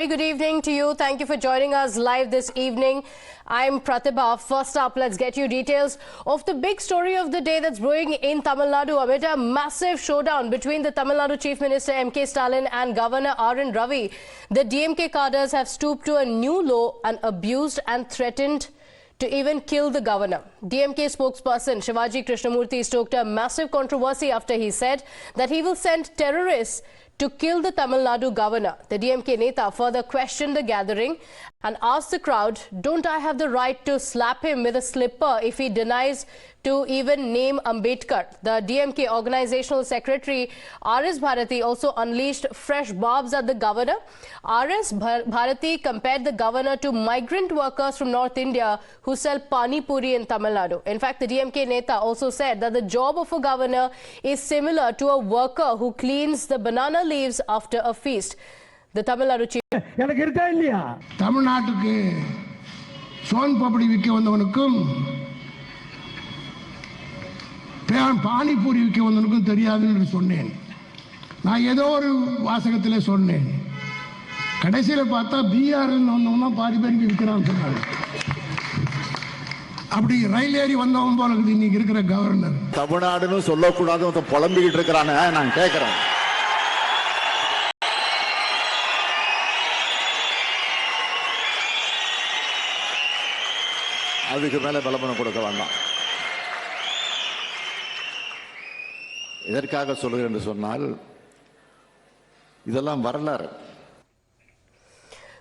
Good evening to you. Thank you for joining us live this evening. I'm Pratibha. First up, let's get you details of the big story of the day that's brewing in Tamil Nadu amid a massive showdown between the Tamil Nadu Chief Minister MK Stalin and Governor R N Ravi. The DMK cadres have stooped to a new low and abused and threatened to even kill the governor. DMK spokesperson Shivaji Krishnamoorthy stoked a massive controversy after he said that he will send terrorists to kill the Tamil Nadu governor. The DMK Neta further questioned the gathering and asked the crowd, "Don't I have the right to slap him with a slipper if he denies to even name Ambedkar?" The DMK organizational secretary RS Bharati also unleashed fresh barbs at the governor. RS Bharati compared the governor to migrant workers from North India who sell pani puri in Tamil Nadu. In fact, the DMK Neta also said that the job of a governor is similar to a worker who cleans the banana leaves after a feast. The Tamil Nadu chief Tamil Naduக்கு சோன் பப்படி விற்க வந்தவனுக்கும் பானிபூரி விற்க வந்தவனுக்கும் தெரியாதுன்னு சொன்னேன். நான் ஏதோ ஒரு வாசகத்தில் சொன்னேன். கடைசியில் பார்த்தா பிஆர் வந்தவன் பாதி பேருக்கு விற்கிறான்னு சொன்னாங்க. அப்படி ரயில் ஏறி வந்தவன் போல இருக்குது இன்னைக்கு இருக்கிற கவர்னர். தமிழ்நாடுன்னு சொல்லக்கூடாது புலம்பிக்கிட்டு இருக்கிறானே நான் கேட்கிறேன். அதுக்கு மேல பலப்பணம் கொடுக்க வேண்டாம். இதற்காக சொல்கிறேன் என்று சொன்னால் இதெல்லாம் வரலாறு.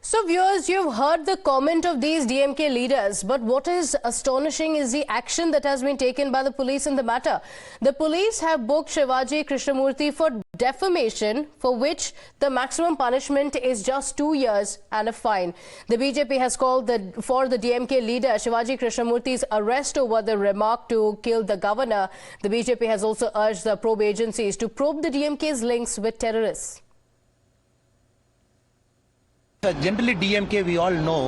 So viewers, you've heard the comment of these DMK leaders, but what is astonishing is the action that has been taken by the police in the matter. The police have booked Shivaji Krishnamoorthy for defamation, for which the maximum punishment is just 2 years and a fine. The BJP has called for the DMK leader Shivaji Krishnamoorthy's arrest over the remark to kill the governor. The BJP has also urged the probe agencies to probe the DMK's links with terrorists. Generally, DMK, we all know,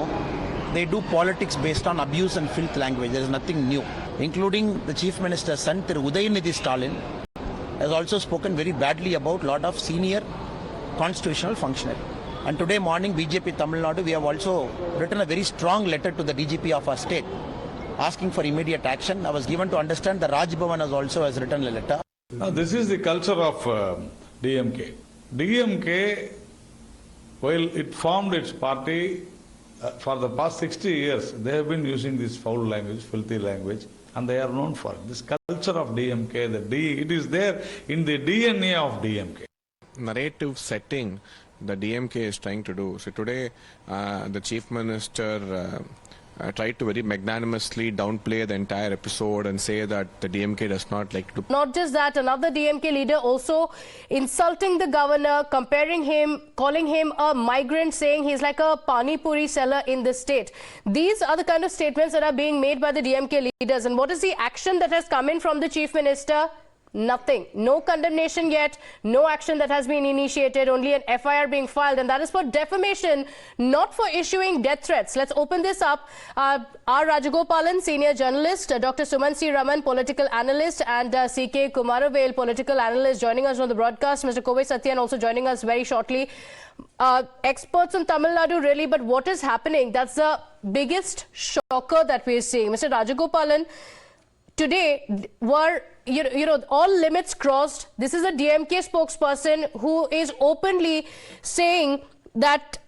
they do politics based on abuse and filth language. There is nothing new. Including the Chief Minister's son, Udayanithi Stalin, has also spoken very badly about a lot of senior constitutional functionaries. And today morning, BJP Tamil Nadu, we have also written a very strong letter to the DGP of our state, asking for immediate action. I was given to understand the Raj Bhavan has written a letter. Now, this is the culture of DMK. DMK, while it formed its party, for the past 60 years, they have been using this foul language, filthy language, and they are known for it. This culture of DMK, it is there in the DNA of DMK. Narrative setting the DMK is trying to do. So today, the Chief Minister tried to very magnanimously downplay the entire episode and say that the DMK does not like to... Not just that, another DMK leader also insulting the governor, comparing him, calling him a migrant, saying he's like a pani puri seller in the state. These are the kind of statements that are being made by the DMK leaders. And what is the action that has come in from the Chief Minister? Nothing. No condemnation yet. No action that has been initiated. Only an FIR being filed. And that is for defamation, not for issuing death threats. Let's open this up. R. Rajagopalan, senior journalist, Dr. Suman C. Raman, political analyst, and C.K. Kumaravel, political analyst, joining us on the broadcast. Mr. Kovai Sathyan also joining us very shortly. Experts on Tamil Nadu, really, but what is happening? That's the biggest shocker that we're seeing. Mr. Rajagopalan, today were all limits crossed. This is a DMK spokesperson who is openly saying that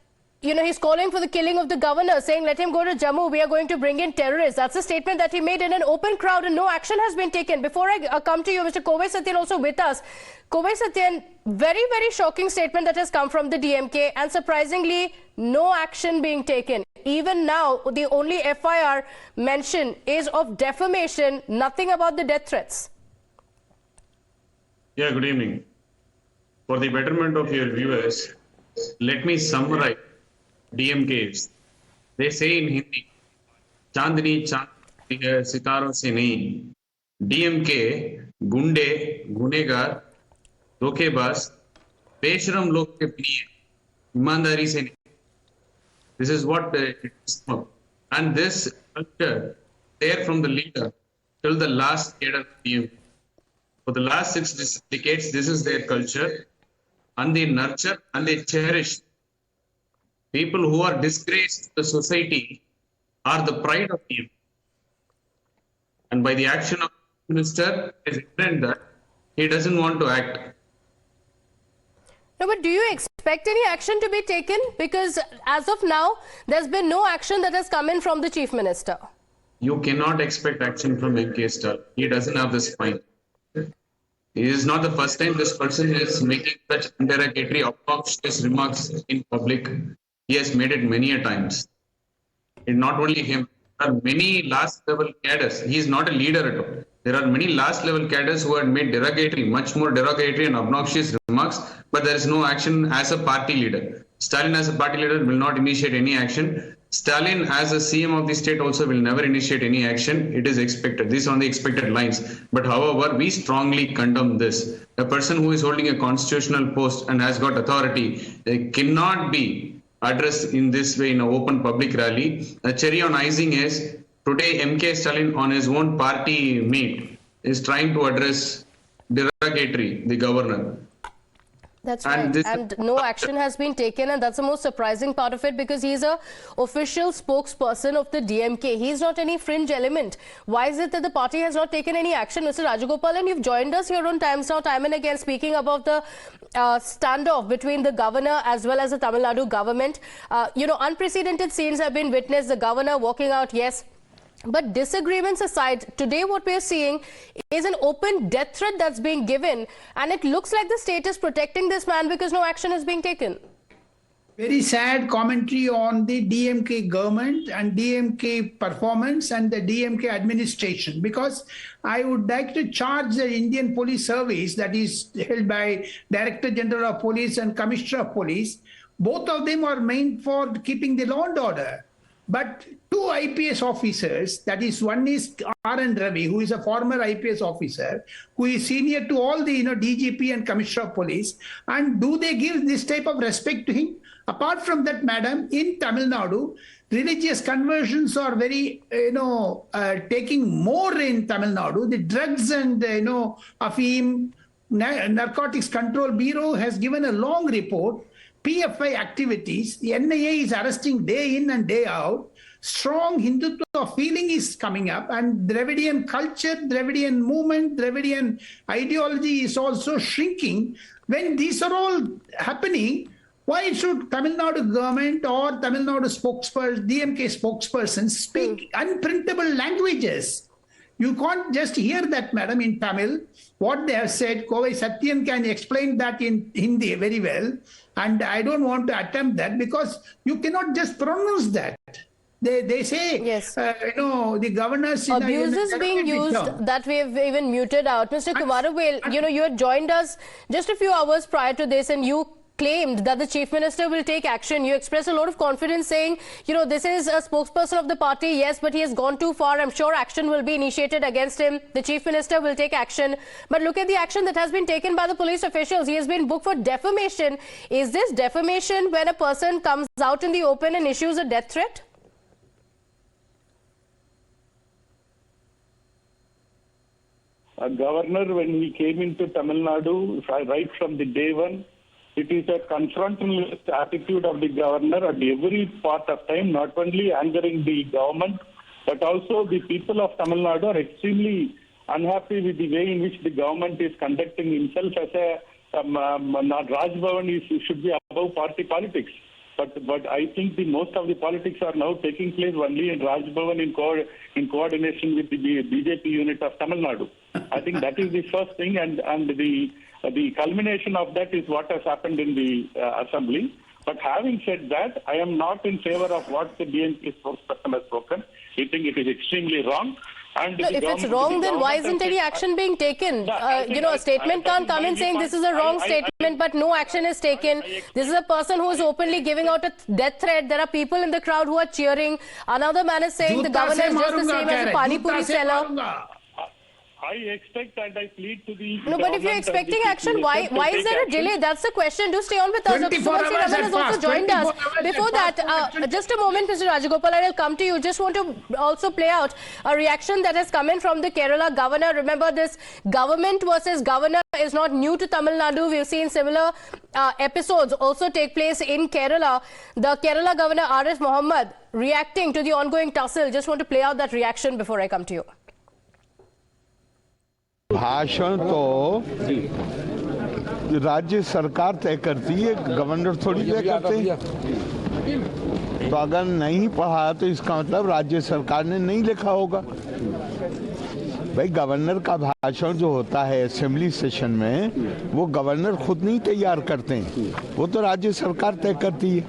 he's calling for the killing of the governor, saying let him go to Jammu, we are going to bring in terrorists. That's a statement that he made in an open crowd and no action has been taken. Before I come to you, Mr. Kovai Sathyan also with us. Kovai Sathyan, very, very shocking statement that has come from the DMK and surprisingly no action being taken. Even now, the only FIR mention is of defamation, nothing about the death threats. Yeah, good evening. For the betterment of your viewers, let me summarize DMKs. They say in Hindi, Chandni Chandni Sitaro se nahi. DMK, Gunde, Gunegar, Dhokebaz, Beshram log ke priye, imandari se nahi. This is what it is. And this culture, there from the leader till the last cadre of DMK. For the last 6 decades, this is their culture, and they nurture and they cherish People who are disgraced to the society are the pride of the MP. And by the action of the minister, it is evident that he doesn't want to act. No, but do you expect any action to be taken? Because as of now, there's been no action that has come in from the Chief Minister. You cannot expect action from MK Stalin. He doesn't have the spine. It is not the first time this person is making such derogatory, obnoxious remarks in public. He has made it many a times. And not only him, there are many last level cadres. He is not a leader at all. There are many last level cadres who had made derogatory, much more derogatory and obnoxious remarks, but there is no action as a party leader. Stalin as a party leader will not initiate any action. Stalin as a CM of the state also will never initiate any action. It is expected. These are on the expected lines. But however, we strongly condemn this. A person who is holding a constitutional post and has got authority cannot be addressed in this way in an open public rally. A cherry on icing is today MK Stalin on his own party meet is trying to address derogatory the governor. That's right. And no action has been taken, and that's the most surprising part of it, because he's a official spokesperson of the DMK. He's not any fringe element. Why is it that the party has not taken any action? Mr. Rajagopalan, you've joined us here on Times Now time and again, speaking about the standoff between the governor as well as the Tamil Nadu government. Unprecedented scenes have been witnessed. The governor walking out, yes. But disagreements aside, today what we're seeing is an open death threat that's being given, and it looks like the state is protecting this man because no action is being taken. Very sad commentary on the DMK government and DMK performance and the DMK administration, because I would like to charge the Indian Police Service that is held by Director General of Police and Commissioner of Police. Both of them are meant for keeping the law and order. But two IPS officers, that is, one is RN Ravi, who is a former IPS officer, who is senior to all the DGP and Commissioner of Police, and do they give this type of respect to him? Apart from that, madam, in Tamil Nadu, religious conversions are very, taking more in Tamil Nadu. The drugs and, Afim, Narcotics Control Bureau has given a long report. PFI activities, the NIA is arresting day in and day out. Strong Hindutva feeling is coming up, and Dravidian culture, Dravidian movement, Dravidian ideology is also shrinking. When these are all happening, why should Tamil Nadu government or Tamil Nadu spokesperson, DMK spokesperson speak unprintable languages? You can't just hear that, madam, in Tamil. What they have said, Kovai Sathyan can explain that in Hindi very well. And I don't want to attempt that, because you cannot just pronounce that. They say, yes. The governors... Abuses being used that we have even muted out. Mr. Kumaravel, you had joined us just a few hours prior to this, and you claimed that the Chief Minister will take action. You expressed a lot of confidence, saying, this is a spokesperson of the party, yes, but he has gone too far. I'm sure action will be initiated against him. The Chief Minister will take action. But look at the action that has been taken by the police officials. He has been booked for defamation. Is this defamation when a person comes out in the open and issues a death threat? A governor, when he came into Tamil Nadu, right from the day one, it is a confrontationalist attitude of the governor at every part of time, not only angering the government, but also the people of Tamil Nadu are extremely unhappy with the way in which the government is conducting himself as a Raj Bhavan should be above party politics. But I think most of the politics are now taking place only in Raj Bhavan in coordination with the BJP unit of Tamil Nadu. I think that is the first thing, and the culmination of that is what has happened in the assembly. But having said that, I am not in favor of what the DMK spokesperson has spoken. I think it is extremely wrong. And no, if it's wrong, then why isn't any action being taken? A statement can't come in saying this is a wrong statement, but no action is taken. This is a person who is openly giving out a death threat. There are people in the crowd who are cheering. Another man is saying the governor is just the same as a Pani Puri seller. I expect and I plead to the No, but if you're expecting action, why is there a delay? That's the question. Do stay on with us. Dr. 24 Shivaji hours Krishnamoorthy has at also fast. joined us. 24 hours Before at that, fast. just a moment, Mr. Rajagopal, I will come to you. Just want to also play out a reaction that has come in from the Kerala governor. Remember, this government versus governor is not new to Tamil Nadu. We've seen similar episodes also take place in Kerala. The Kerala governor R.S. Mohammed reacting to the ongoing tussle. Just want to play out that reaction before I come to you. भाषण तो राज्य सरकार तय करती है, governor थोड़ी तय करते हैं। तो अगर नहीं पढ़ा तो इसका मतलब राज्य सरकार ने नहीं लिखा होगा। भाई गवर्नर का भाषण जो होता है असेंबली सेशन में, वो गवर्नर खुद नहीं तैयार करते हैं, वो तो राज्य सरकार तय करती है।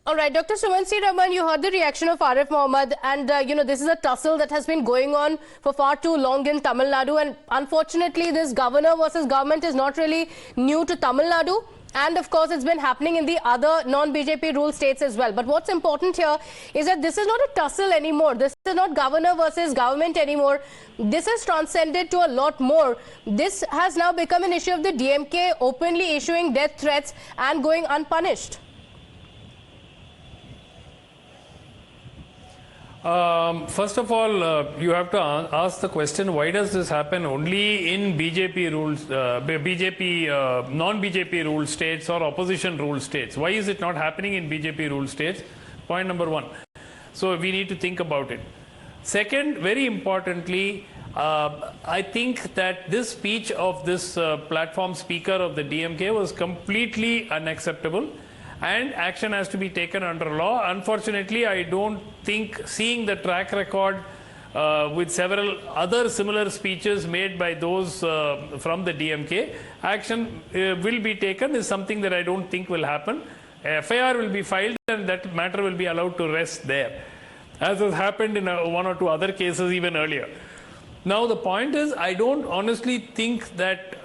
All right, Dr. Sumansi Raman, you heard the reaction of Arif Mohammed, and this is a tussle that has been going on for far too long in Tamil Nadu, and unfortunately this governor versus government is not really new to Tamil Nadu, and of course it's been happening in the other non-BJP ruled states as well. But what's important here is that this is not a tussle anymore. This is not governor versus government anymore. This has transcended to a lot more. This has now become an issue of the DMK openly issuing death threats and going unpunished. First of all, you have to ask the question, why does this happen only in BJP rules, non-BJP ruled states or opposition ruled states? Why is it not happening in BJP ruled states? Point number one. So we need to think about it. Second, very importantly, I think that this speech of this platform speaker of the DMK was completely unacceptable, and action has to be taken under law. Unfortunately, I don't think, seeing the track record with several other similar speeches made by those from the DMK, action will be taken is something that I don't think will happen. FIR will be filed and that matter will be allowed to rest there, as has happened in one or two other cases even earlier. Now the point is, I don't honestly think that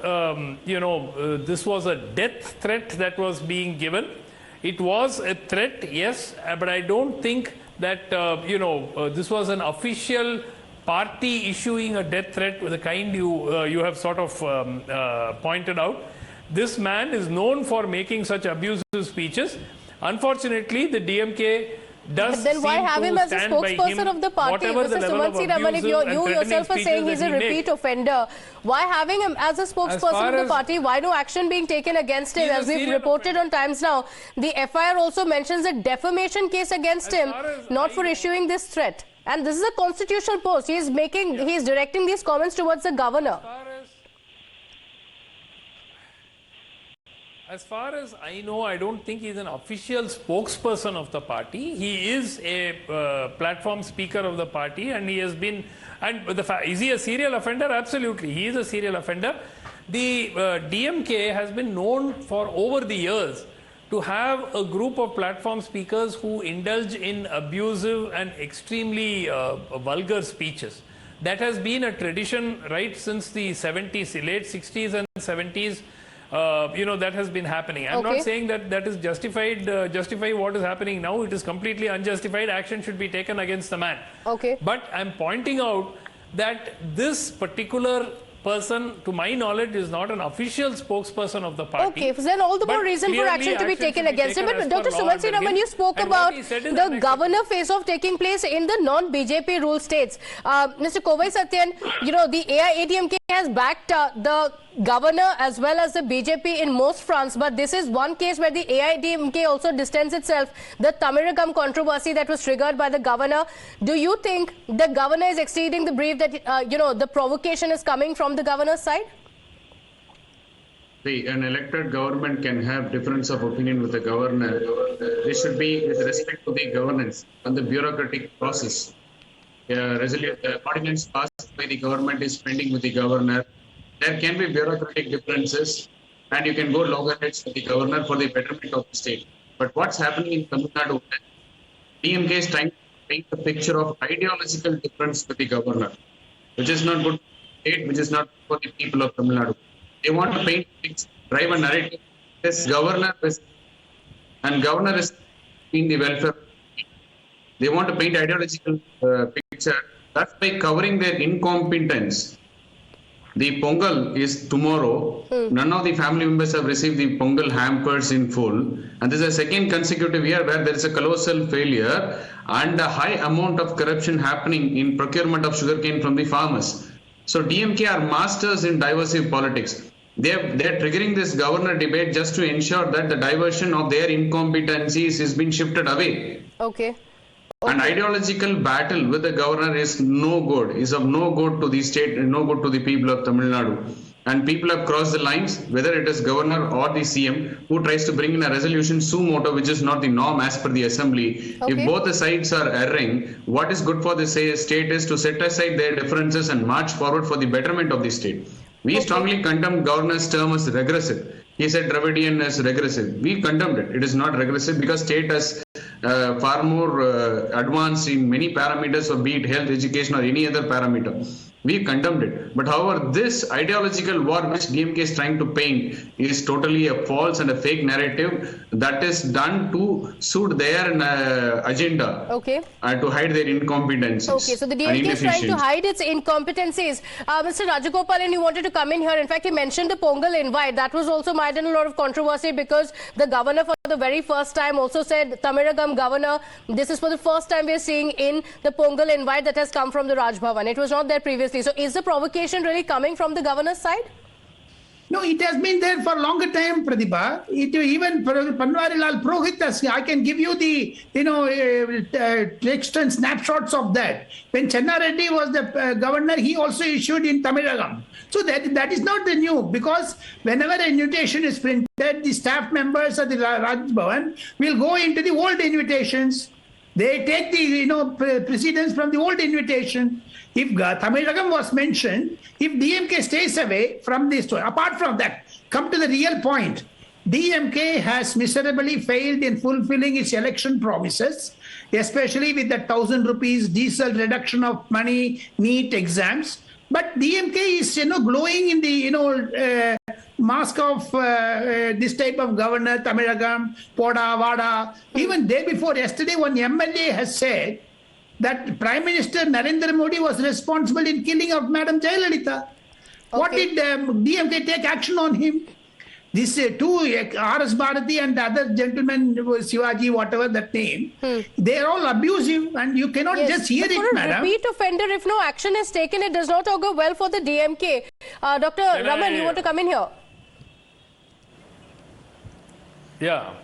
this was a death threat that was being given. It was a threat, yes, but I don't think that this was an official party issuing a death threat with the kind you have sort of pointed out. This man is known for making such abusive speeches. Unfortunately, the DMK does. But then why have him as a spokesperson of the party? Mr. Sumansi Raman, if you yourself are saying he's a repeat offender, why having him as a spokesperson of the party? Why no action being taken against him? As we've reported on Times Now, the FIR also mentions a defamation case against him, not for issuing this threat. And this is a constitutional post. He's directing these comments towards the governor. As far as I know, I don't think he's an official spokesperson of the party. He is a platform speaker of the party, and he has been. And is he a serial offender? Absolutely, he is a serial offender. The DMK has been known for over the years to have a group of platform speakers who indulge in abusive and extremely vulgar speeches. That has been a tradition right since the 70s, late 60s and 70s. That has been happening. I'm not saying that is justified, justify what is happening now. It is completely unjustified. Action should be taken against the man. But I'm pointing out that this particular person, to my knowledge, is not an official spokesperson of the party. Then all the more reason for action to be taken against him. But Dr. Sumansi Raman, you spoke about the governor face-off taking place in the non-BJP ruled states. Mr. Kovai Sathyan, the AIADMK has backed the governor as well as the BJP in most fronts, but this is one case where the AIADMK also distanced itself. The Thamizhagam controversy that was triggered by the governor. Do you think the governor is exceeding the brief, that the provocation is coming from the governor's side? See, an elected government can have difference of opinion with the governor. This should be with respect to the governance and the bureaucratic process. Ordinance passed by the government is pending with the governor. There can be bureaucratic differences, and you can go loggerheads with the governor for the betterment of the state. But what's happening in Tamil Nadu, DMK is trying to paint a picture of ideological difference with the governor, which is not good for the state, which is not good for the people of Tamil Nadu. They want to drive a narrative. This governor is in the welfare. They want to paint ideological picture That's by covering their incompetence. The Pongal is tomorrow. None of the family members have received the Pongal hampers in full. And this is a second consecutive year where there is a colossal failure and a high amount of corruption happening in procurement of sugarcane from the farmers. So DMK are masters in divisive politics. They're triggering this governor debate just to ensure that the diversion of their incompetencies is being shifted away. Okay. An ideological battle with the governor is no good, is of no good to the state and no good to the people of Tamil Nadu. And people have crossed the lines, whether it is governor or the CM, who tries to bring in a resolution suo motu, which is not the norm as per the assembly. Okay. If both the sides are erring, what is good for the state is to set aside their differences and march forward for the betterment of the state. We strongly condemn governor's term as regressive. He said Dravidian is regressive. We condemned it. It is not regressive because state has far more advanced in many parameters, or be it health, education, or any other parameter. We condemned it. But however, this ideological war which DMK is trying to paint is totally a false and a fake narrative that is done to suit their agenda. Okay. To hide their incompetencies. Okay, so the DMK is trying to hide its incompetencies. Mr. Rajagopalan, you wanted to come in here. In fact, you mentioned the Pongal invite. That was also made in a lot of controversy because the governor for the very first time also said, Thamizhagam governor, this is for the first time we are seeing in the Pongal invite that has come from the Raj Bhavan. It was not there previously. So is the provocation really coming from the governor's side? No, it has been there for a longer time, Pratibha. Even Panwarilal Purohit, I can give you the, text and snapshots of that. When Channa Reddy was the governor, he also issued in Thamizhagam. So that is not the new, because whenever an invitation is printed, the staff members of the Raj Bhavan will go into the old invitations. They take the precedence from the old invitation. If Thamizhagam was mentioned, if DMK stays away from this, apart from that, come to the real point. DMK has miserably failed in fulfilling its election promises, especially with the 1,000 rupees diesel reduction of money, NEET exams. But DMK is, glowing in the, mask of this type of governor, Thamizhagam, Poda, Vada. Even day before yesterday, one MLA has said that Prime Minister Narendra Modi was responsible in killing of Madam Jayalalitha. Okay. What did DMK take action on him? These two, R.S. Bharati and the other gentleman, Shivaji, whatever that name, they are all abusive and you cannot just hear it, madam. Repeat offender, if no action is taken, it does not augur well for the DMK. Dr. Raman, you want to come in here? Yeah.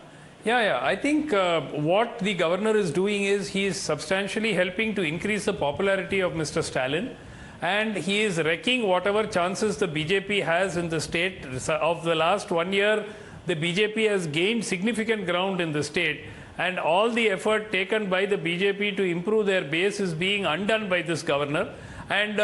I think what the governor is doing is he is substantially helping to increase the popularity of Mr. Stalin, and he is wrecking whatever chances the BJP has in the state. Of the last 1 year, the BJP has gained significant ground in the state, and all the effort taken by the BJP to improve their base is being undone by this governor, and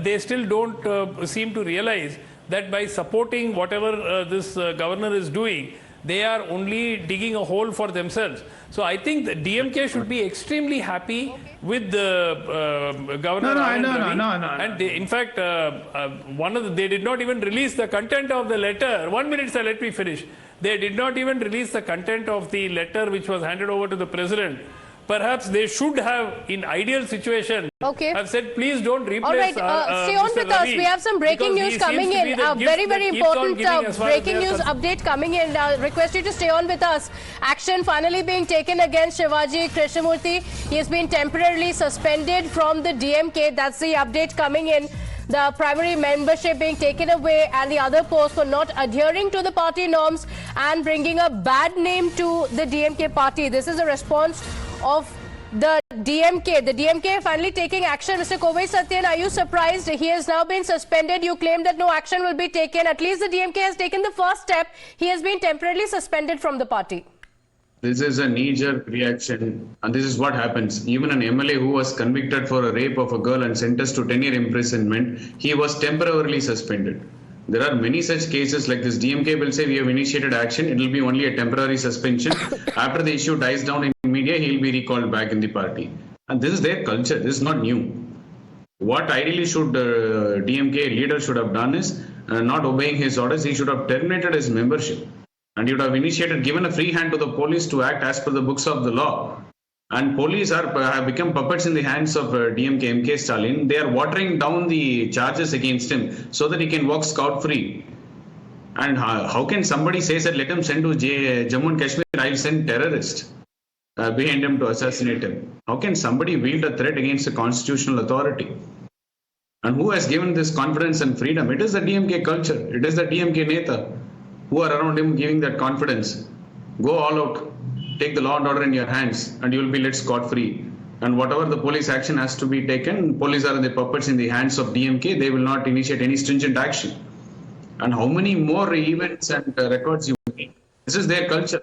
they still don't seem to realize that by supporting whatever this governor is doing, they are only digging a hole for themselves. So I think the DMK should be extremely happy with the governor. No. And they, in fact, they did not even release the content of the letter. 1 minute, sir, let me finish. They did not even release the content of the letter which was handed over to the president. Perhaps they should have, in ideal situation, have said, please don't replace. All right, stay on with us. We have some breaking news coming in. Very, very important breaking news update coming in. Request you to stay on with us. Action finally being taken against Shivaji Krishnamoorthy. He has been temporarily suspended from the DMK. That's the update coming in. The primary membership being taken away and the other posts for not adhering to the party norms and bringing a bad name to the DMK party. This is a response of the DMK. The DMK finally taking action. Mr. Kovai Sathyan, are you surprised? He has now been suspended. You claim that no action will be taken. At least the DMK has taken the first step. He has been temporarily suspended from the party. This is a knee-jerk reaction, and this is what happens. Even an MLA who was convicted for a rape of a girl and sentenced to 10-year imprisonment, he was temporarily suspended. There are many such cases like this. DMK will say we have initiated action. It will be only a temporary suspension. After the issue dies down in media, he will be recalled back in the party. And this is their culture. This is not new. What ideally should DMK leader should have done is not obeying his orders. He should have terminated his membership. And he would have given a free hand to the police to act as per the books of the law. and police have become puppets in the hands of DMK MK Stalin. They are watering down the charges against him so that he can walk scot-free. And how can somebody say that let him send to Jammu and Kashmir, I'll send terrorists behind him to assassinate him? How can somebody wield a threat against a constitutional authority? And who has given this confidence and freedom? It is the DMK culture. It is the DMK Neta who are around him giving that confidence. Go all out, take the law and order in your hands, and you will be let scot-free. And whatever the police action has to be taken, police are the puppets in the hands of DMK. They will not initiate any stringent action. And how many more events and records you make? This is their culture.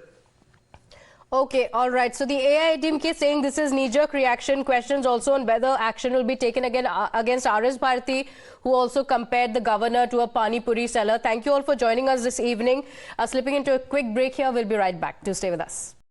Okay, all right. So the AIADMK saying this is knee-jerk reaction. Questions also on whether action will be taken again against RS Bharati, who also compared the governor to a Pani Puri seller. Thank you all for joining us this evening. Slipping into a quick break here. We'll be right back. Do stay with us.